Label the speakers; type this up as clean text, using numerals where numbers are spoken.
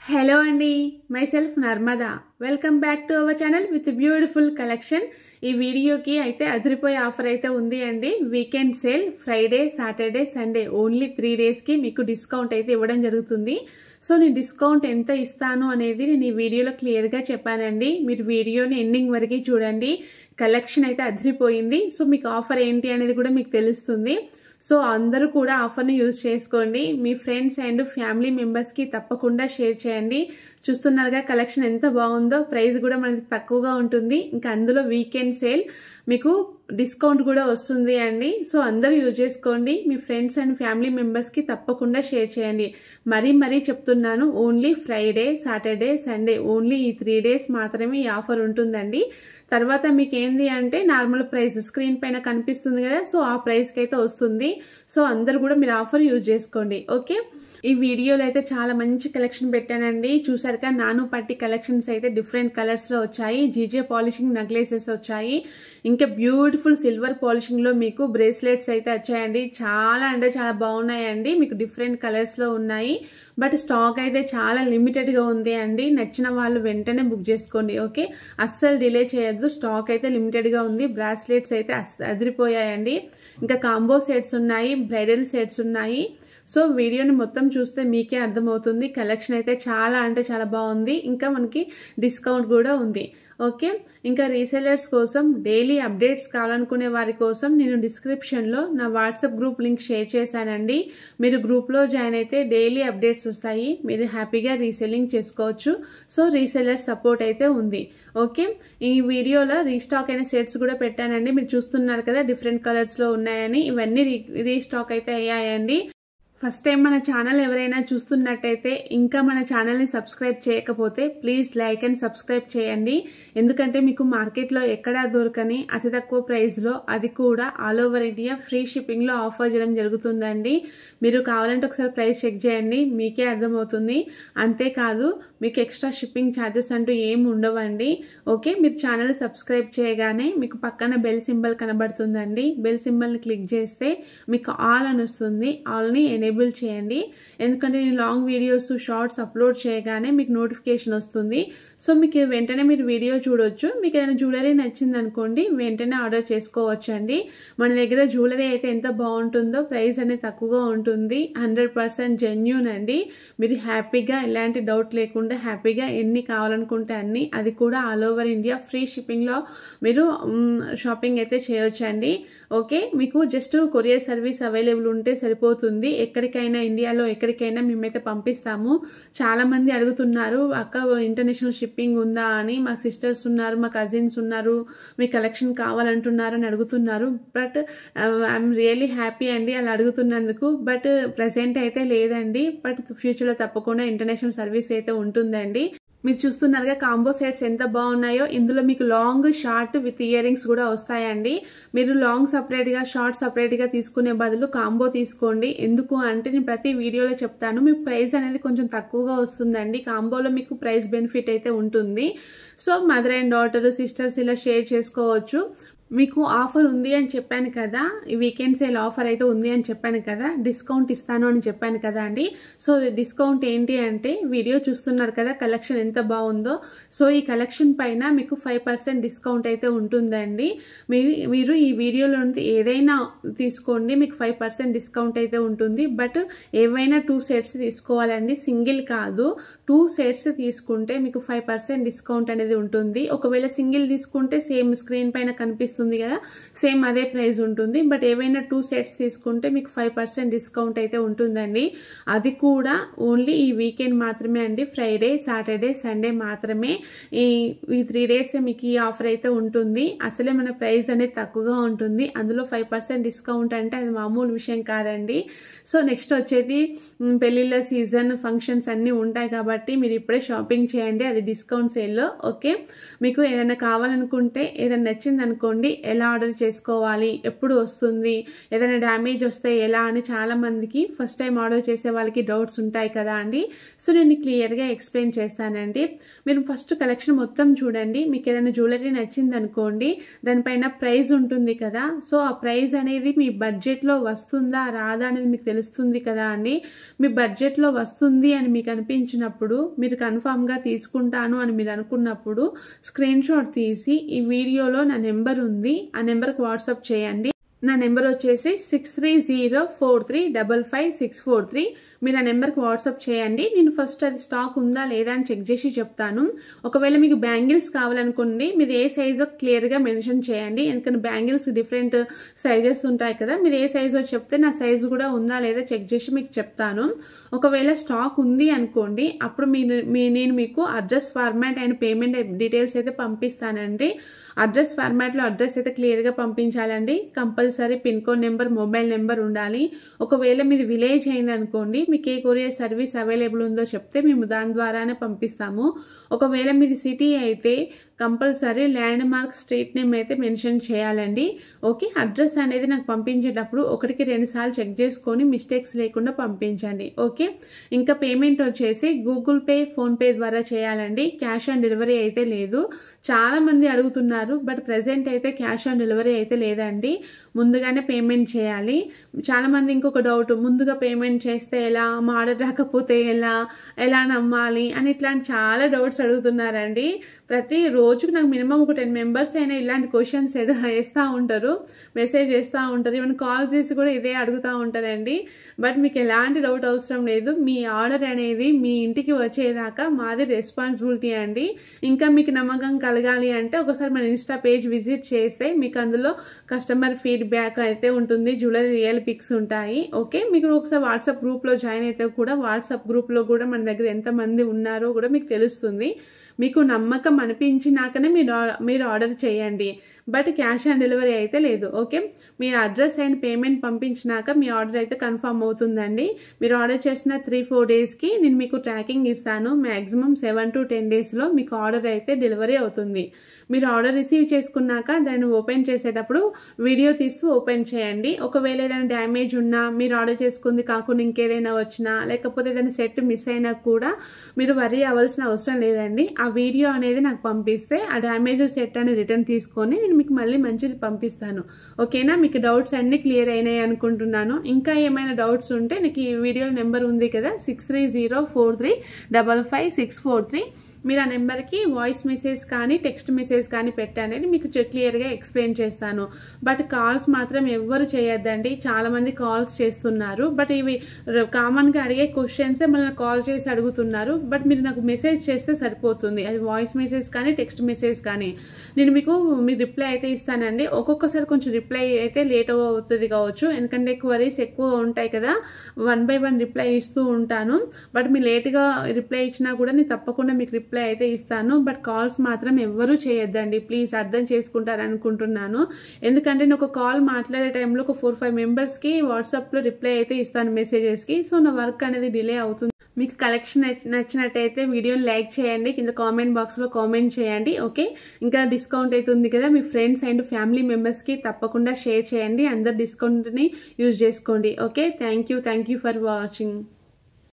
Speaker 1: Hello అండి, myself Narmada. Welcome back to our channel with beautiful collection. ఈ వీడియోకి అయితే అదిరిపోయే ఆఫర్ అయితే ఉంది అండి. Weekend sale Friday, Saturday, Sunday only 3 డేస్కి మీకు డిస్కౌంట్ అయితే ఇవ్వడం జరుగుతుంది. సో నేను డిస్కౌంట్ ఎంత ఇస్తాను అనేది నేను ఈ వీడియోలో క్లియర్గా చెప్పానండి. మీరు వీడియోని ఎండింగ్ వరకు చూడండి. కలెక్షన్ అయితే అదిరిపోయింది. సో మీకు ఆఫర్ ఏంటి అనేది కూడా మీకు తెలుస్తుంది. సో అందరూ కూడా ఆఫర్ని యూజ్ చేసుకోండి. మీ ఫ్రెండ్స్ అండ్ ఫ్యామిలీ మెంబర్స్కి తప్పకుండా షేర్ చేయండి. చూస్తున్నారుగా కలెక్షన్ ఎంత బాగుందో. ప్రైస్ కూడా మనకి తక్కువగా ఉంటుంది. ఇంకా అందులో వీకెండ్ సేల్ మీకు డిస్కౌంట్ కూడా వస్తుంది అండి. సో అందరూ యూజ్ చేసుకోండి. మీ ఫ్రెండ్స్ అండ్ ఫ్యామిలీ మెంబర్స్కి తప్పకుండా షేర్ చేయండి. మరీ చెప్తున్నాను, only Friday, Saturday, Sunday only ఈ 3 డేస్ మాత్రమే ఈ ఆఫర్ ఉంటుందండి. తర్వాత మీకు ఏంది అంటే నార్మల్ ప్రైస్ స్క్రీన్ పైన కనిపిస్తుంది కదా, సో ఆ ప్రైస్కి అయితే వస్తుంది. సో అందరూ కూడా మీరు ఆఫర్ యూజ్ చేసుకోండి. ఓకే, ఈ వీడియోలో అయితే చాలా మంచి కలెక్షన్ పెట్టానండి. చూసారుగా, నాను పట్టి కలెక్షన్స్ అయితే డిఫరెంట్ కలర్స్లో వచ్చాయి. జీజే పాలిషింగ్ నెక్లెసెస్ వచ్చాయి. ఇంకా బ్యూటిఫుల్ సిల్వర్ పాలిషింగ్లో మీకు బ్రేస్లెట్స్ అయితే వచ్చాయండి. చాలా అంటే చాలా బాగున్నాయండి. మీకు డిఫరెంట్ కలర్స్లో ఉన్నాయి. బట్ స్టాక్ అయితే చాలా లిమిటెడ్గా ఉంది అండి. నచ్చిన వాళ్ళు వెంటనే బుక్ చేసుకోండి. ఓకే, అస్సలు డిలే చేయొద్దు. స్టాక్ అయితే లిమిటెడ్గా ఉంది. బ్రాస్లెట్స్ అయితే అదిరిపోయాయండి. ఇంకా కాంబో సెట్స్ ఉన్నాయి, బ్రైడల్ సెట్స్ ఉన్నాయి. సో వీడియోని మొత్తం చూస్తే మీకే అర్థమవుతుంది. కలెక్షన్ అయితే చాలా అంటే చాలా బాగుంది. ఇంకా మనకి డిస్కౌంట్ కూడా ఉంది. ఓకే, ఇంకా రీసెలర్స్ కోసం డైలీ అప్డేట్స్ కావాలనుకునే వారి కోసం నేను డిస్క్రిప్షన్లో నా వాట్సాప్ గ్రూప్ లింక్ షేర్ చేశానండి. మీరు గ్రూప్లో జాయిన్ అయితే డైలీ అప్డేట్స్ వస్తాయి. మీరు హ్యాపీగా రీసెల్లింగ్ చేసుకోవచ్చు. సో రీసెలర్ సపోర్ట్ అయితే ఉంది. ఓకే, ఈ వీడియోలో రీస్టాక్ అయిన సెట్స్ కూడా పెట్టానండి. మీరు చూస్తున్నారు కదా, డిఫరెంట్ కలర్స్లో ఉన్నాయని. ఇవన్నీ రీస్టాక్ అయితే అయ్యాయండి. ఫస్ట్ టైం మన ఛానల్ ఎవరైనా చూస్తున్నట్టయితే ఇంకా మన ఛానల్ని సబ్స్క్రైబ్ చేయకపోతే ప్లీజ్ లైక్ అండ్ సబ్స్క్రైబ్ చేయండి. ఎందుకంటే మీకు మార్కెట్లో ఎక్కడా దొరకని అతి తక్కువ ప్రైస్లో, అది కూడా ఆల్ ఓవర్ ఇండియా ఫ్రీ షిప్పింగ్లో ఆఫర్ చేయడం జరుగుతుందండి. మీరు కావాలంటే ఒకసారి ప్రైస్ చెక్ చేయండి, మీకే అర్థమవుతుంది. అంతేకాదు మీకు ఎక్స్ట్రా షిప్పింగ్ ఛార్జెస్ అంటూ ఏమి ఉండవండి. ఓకే, మీరు ఛానల్ సబ్స్క్రైబ్ చేయగానే మీకు పక్కన బెల్ సింబల్ కనబడుతుందండి. బెల్ సింబల్ని క్లిక్ చేస్తే మీకు ఆల్ అని వస్తుంది. ఆల్ని ఎనేబుల్ చేయండి. ఎందుకంటే నేను లాంగ్ వీడియోస్, షార్ట్స్ అప్లోడ్ చేయగానే మీకు నోటిఫికేషన్ వస్తుంది. సో మీకు వెంటనే మీరు వీడియో చూడొచ్చు. మీకు ఏదైనా జ్యువెలరీ నచ్చింది అనుకోండి, వెంటనే ఆర్డర్ చేసుకోవచ్చు అండి. మన దగ్గర జ్యువెలరీ అయితే ఎంత బాగుంటుందో, ప్రైస్ అనేది తక్కువగా ఉంటుంది. 100% జెన్యూన్ అండి. మీరు హ్యాపీగా ఎలాంటి డౌట్ లేకుండా హ్యాపీగా ఎన్ని కావాలనుకుంటే అన్ని, అది కూడా ఆల్ ఓవర్ ఇండియా ఫ్రీ షిప్పింగ్లో మీరు షాపింగ్ అయితే చేయొచ్చండి. ఓకే, మీకు జస్ట్ కొరియర్ సర్వీస్ అవైలబుల్ ఉంటే సరిపోతుంది. ఎక్కడికైనా ఇండియాలో ఎక్కడికైనా మేమైతే పంపిస్తాము. చాలామంది అడుగుతున్నారు, అక్క ఇంటర్నేషనల్ షిప్పింగ్ ఉందా అని. మా సిస్టర్స్ ఉన్నారు, మా కజిన్స్ ఉన్నారు, మీ కలెక్షన్ కావాలంటున్నారు అని అడుగుతున్నారు. బట్ ఐఎమ్ రియల్లీ హ్యాపీ అండి అలా అడుగుతున్నందుకు. బట్ ప్రజెంట్ అయితే లేదండి. బట్ ఫ్యూచర్లో తప్పకుండా ఇంటర్నేషనల్ సర్వీస్ అయితే ఉంటుందండి. మీరు చూస్తున్నారుగా కాంబో సెట్స్ ఎంత బాగున్నాయో. ఇందులో మీకు long, short with ear rings కూడా వస్తాయండి. మీరు లాంగ్ సపరేట్గా, షార్ట్ సపరేట్గా తీసుకునే బదులు కాంబో తీసుకోండి. ఎందుకు అంటే నేను ప్రతి వీడియోలో చెప్తాను, మీకు ప్రైస్ అనేది కొంచెం తక్కువగా వస్తుందండి. కాంబోలో మీకు ప్రైస్ బెనిఫిట్ అయితే ఉంటుంది. So mother and daughter, sisters ఇలా షేర్ చేసుకోవచ్చు. మీకు ఆఫర్ ఉంది అని చెప్పాను కదా, ఈ వీకెండ్ సేల్ ఆఫర్ అయితే ఉంది అని చెప్పాను కదా, డిస్కౌంట్ ఇస్తాను అని చెప్పాను కదా అండి. సో డిస్కౌంట్ ఏంటి అంటే, వీడియో చూస్తున్నారు కదా కలెక్షన్ ఎంత బాగుందో. సో ఈ కలెక్షన్ పైన మీకు 5% డిస్కౌంట్ అయితే ఉంటుందండి. మీరు ఈ వీడియోలో ఏదైనా తీసుకోండి, మీకు 5% డిస్కౌంట్ అయితే ఉంటుంది. బట్ ఏవైనా 2 సెట్స్ తీసుకోవాలండి, సింగిల్ కాదు. 2 సెట్స్ తీసుకుంటే మీకు 5% డిస్కౌంట్ అనేది ఉంటుంది. ఒకవేళ సింగిల్ తీసుకుంటే సేమ్ స్క్రీన్ పైన కనిపిస్తుంది కదా, సేమ్ అదే ప్రైస్ ఉంటుంది. బట్ ఏవైనా 2 సెట్స్ తీసుకుంటే మీకు 5% డిస్కౌంట్ అయితే ఉంటుందండి. అది కూడా ఓన్లీ ఈ వీకెండ్ మాత్రమే అండి. ఫ్రైడే, సాటర్డే, సండే మాత్రమే. ఈ 3 డేస్ మీకు ఈ ఆఫర్ అయితే ఉంటుంది. అసలే మన ప్రైస్ అనేది తక్కువగా ఉంటుంది. అందులో 5% డిస్కౌంట్ అంటే అది మామూలు విషయం కాదండి. సో నెక్స్ట్ వచ్చేది పెళ్ళిళ్ళ సీజన్, ఫంక్షన్స్ అన్నీ ఉంటాయి కాబట్టి మీరు ఇప్పుడే షాపింగ్ చేయండి, అది డిస్కౌంట్ సేల్లో. ఓకే, మీకు ఏదైనా కావాలనుకుంటే, ఏదైనా నచ్చింది అనుకోండి, ఎలా ఆర్డర్ చేసుకోవాలి, ఎప్పుడు వస్తుంది, ఏదైనా డ్యామేజ్ వస్తే ఎలా అని చాలామందికి ఫస్ట్ టైం ఆర్డర్ చేసే వాళ్ళకి డౌట్స్ ఉంటాయి కదా అండి. సో నేను క్లియర్గా ఎక్స్ప్లెయిన్ చేస్తానండి. మీరు ఫస్ట్ కలెక్షన్ మొత్తం చూడండి. మీకు ఏదైనా జ్యువెలరీ నచ్చింది అనుకోండి, దానిపైన ప్రైస్ ఉంటుంది కదా. సో ఆ ప్రైస్ అనేది మీ బడ్జెట్లో వస్తుందా రాదా అనేది మీకు తెలుస్తుంది కదా అండి. మీ బడ్జెట్లో వస్తుంది అని మీకు అనిపించినప్పుడు అనుకున్నప్పుడు, మీరు కన్ఫామ్గా తీసుకుంటాను అని మీరు అనుకున్నప్పుడు స్క్రీన్ షాట్ తీసి ఈ వీడియోలో నా నెంబర్ ఉంది, ఆ నెంబర్కి వాట్సాప్ చేయండి. నా నెంబర్ వచ్చేసి 6304355643. మీరు ఆ నెంబర్కి వాట్సాప్ చేయండి. నేను ఫస్ట్ అది స్టాక్ ఉందా లేదా అని చెక్ చేసి చెప్తాను. ఒకవేళ మీకు బ్యాంగిల్స్ కావాలనుకోండి, మీది ఏ సైజో క్లియర్గా మెన్షన్ చేయండి. ఎందుకంటే బ్యాంగిల్స్ డిఫరెంట్ సైజెస్ ఉంటాయి కదా, మీరు ఏ సైజో చెప్తే నా సైజు కూడా ఉందా లేదా చెక్ చేసి మీకు చెప్తాను. ఒకవేళ స్టాక్ ఉంది అనుకోండి, అప్పుడు నేను మీకు address format and payment details అయితే పంపిస్తానండి. అడ్రస్ ఫార్మాట్లో అడ్రస్ అయితే క్లియర్గా పంపించాలండి. Compulsory pin code number, mobile number ఉండాలి. ఒకవేళ మీది విలేజ్ అయింది అనుకోండి, మీకు ఏ కొరియర్ సర్వీస్ అవైలబుల్ ఉందో చెప్తే మేము దాని ద్వారానే పంపిస్తాము. ఒకవేళ మీది సిటీ అయితే compulsory land mark, street name అయితే మెన్షన్ చేయాలండి. ఓకే, అడ్రస్ అనేది నాకు పంపించేటప్పుడు 1-2 సార్లు చెక్ చేసుకొని మిస్టేక్స్ లేకుండా పంపించండి. ఓకే, ఇంకా పేమెంట్ వచ్చేసి గూగుల్ పే, ఫోన్పే ద్వారా చేయాలండి. క్యాష్ ఆన్ డెలివరీ అయితే లేదు. చాలామంది అడుగుతున్నారు, బట్ ప్రజెంట్ అయితే క్యాష్ ఆన్ డెలివరీ అయితే లేదండి. ముందుగానే పేమెంట్ చేయాలి. చాలామంది ఇంకొక డౌట్, ముందుగా పేమెంట్ చేస్తే ఎలా, మా ఆర్డర్ రాకపోతే ఎలా నమ్మాలి అని ఇట్లాంటి చాలా డౌట్స్ అడుగుతున్నారండి. ప్రతి రోజుకు నాకు మినిమం ఒక 10 మెంబర్స్ అయినా ఇలాంటి క్వశ్చన్స్ వేస్తూ ఉంటారు, మెసేజ్ చేస్తూ ఉంటారు, ఈవెన్ కాల్ చేసి కూడా ఇదే అడుగుతూ ఉంటారండి. బట్ మీకు ఎలాంటి డౌట్ అవసరం లేదు. మీ ఆర్డర్ అనేది మీ ఇంటికి వచ్చేదాకా మాది రెస్పాన్సిబిలిటీ అండి. ఇంకా మీకు నమ్మకం కలగాలి అంటే ఒకసారి మన ఇన్స్టా పేజ్ విజిట్ చేస్తే మీకు అందులో కస్టమర్ ఫీడ్బ్యాక్ అయితే ఉంటుంది, జ్యువెలరీ రియల్ పిక్స్ ఉంటాయి. ఓకే, మీకు ఒకసారి వాట్సాప్ గ్రూప్లో జాయిన్ అయితే కూడా వాట్సాప్ గ్రూప్లో కూడా మన దగ్గర ఎంతమంది ఉన్నారో కూడా మీకు తెలుస్తుంది. మీకు నమ్మకం అనిపించినాకనే మీరు ఆర్డర్ చేయండి. బట్ క్యాష్ ఆన్ డెలివరీ అయితే లేదు. ఓకే, మీ అడ్రస్ అండ్ పేమెంట్ పంపించినాక మీ ఆర్డర్ అయితే కన్ఫర్మ్ అవుతుందండి. మీరు ఆర్డర్ చేసిన 3-4 డేస్కి నేను మీకు ట్రాకింగ్ ఇస్తాను. మ్యాక్సిమం 7 to 10 డేస్లో మీకు ఆర్డర్ అయితే డెలివరీ అవుతుంది. మీరు ఆర్డర్ రిసీవ్ చేసుకున్నాక దాన్ని ఓపెన్ చేసేటప్పుడు వీడియో తీస్తూ ఓపెన్ చేయండి. ఒకవేళ ఏదైనా డ్యామేజ్ ఉన్నా, మీరు ఆర్డర్ చేసుకుంది కాకుండా ఇంకేదైనా వచ్చినా, లేకపోతే ఏదైనా సెట్ మిస్ అయినా కూడా మీరు వరీ అవ్వాల్సిన అవసరం లేదండి. ఆ వీడియో అనేది నాకు పంపిస్తే ఆ డ్యామేజ్ సెట్ అనేది రిటర్న్ తీసుకొని నేను మీకు మళ్ళీ మంచిది పంపిస్తాను. ఓకేనా, మీకు డౌట్స్ అన్నీ క్లియర్ అయినాయి అనుకుంటున్నాను. ఇంకా ఏమైనా డౌట్స్ ఉంటే నాకు ఈ వీడియో నెంబర్ ఉంది కదా, 6304355643. మీరు ఆ నెంబర్కి వాయిస్ మెసేజ్ కానీ టెక్స్ట్ మెసేజ్ కానీ పెట్టానని మీకు క్లియర్గా ఎక్స్ప్లెయిన్ చేస్తాను. బట్ కాల్స్ మాత్రం ఎవ్వరు చేయొద్దండి. చాలామంది కాల్స్ చేస్తున్నారు, బట్ ఇవి కామన్గా అడిగే క్వశ్చన్సే మళ్ళీ కాల్ చేసి అడుగుతున్నారు. బట్ మీరు నాకు మెసేజ్ చేస్తే సరిపోతుంది, అది వాయిస్ మెసేజ్ కానీ టెక్స్ట్ మెసేజ్ కానీ. నేను మీకు రిప్లై అయితే ఇస్తానండి. ఒక్కొక్కసారి కొంచెం రిప్లై అయితే లేట్గా అవుతుంది కావచ్చు, ఎందుకంటే క్వరీస్ ఎక్కువ ఉంటాయి కదా, 1 by 1 రిప్లై ఇస్తూ ఉంటాను. బట్ మీరు లేట్గా రిప్లై ఇచ్చినా కూడా నేను తప్పకుండా మీకు రిప్లై అయితే ఇస్తాను. బట్ కాల్స్ మాత్రం ఎవ్వరూ చేయొద్దండి, ప్లీజ్ అర్థం చేసుకుంటారనుకుంటున్నాను. ఎందుకంటే నేను ఒక కాల్ మాట్లాడే టైంలో ఒక 4-5 మెంబర్స్కి వాట్సాప్లో రిప్లై అయితే ఇస్తాను మెసేజెస్కి. సో నా వర్క్ అనేది డిలే అవుతుంది. మీకు కలెక్షన్ నచ్చినట్టయితే వీడియోని లైక్ చేయండి, కింద కామెంట్ బాక్స్లో కామెంట్ చేయండి. ఓకే, ఇంకా డిస్కౌంట్ అయితే ఉంది కదా, మీ ఫ్రెండ్స్ అండ్ ఫ్యామిలీ మెంబర్స్కి తప్పకుండా షేర్ చేయండి. అందరు డిస్కౌంట్ని యూజ్ చేసుకోండి. Okay, thank you for watching.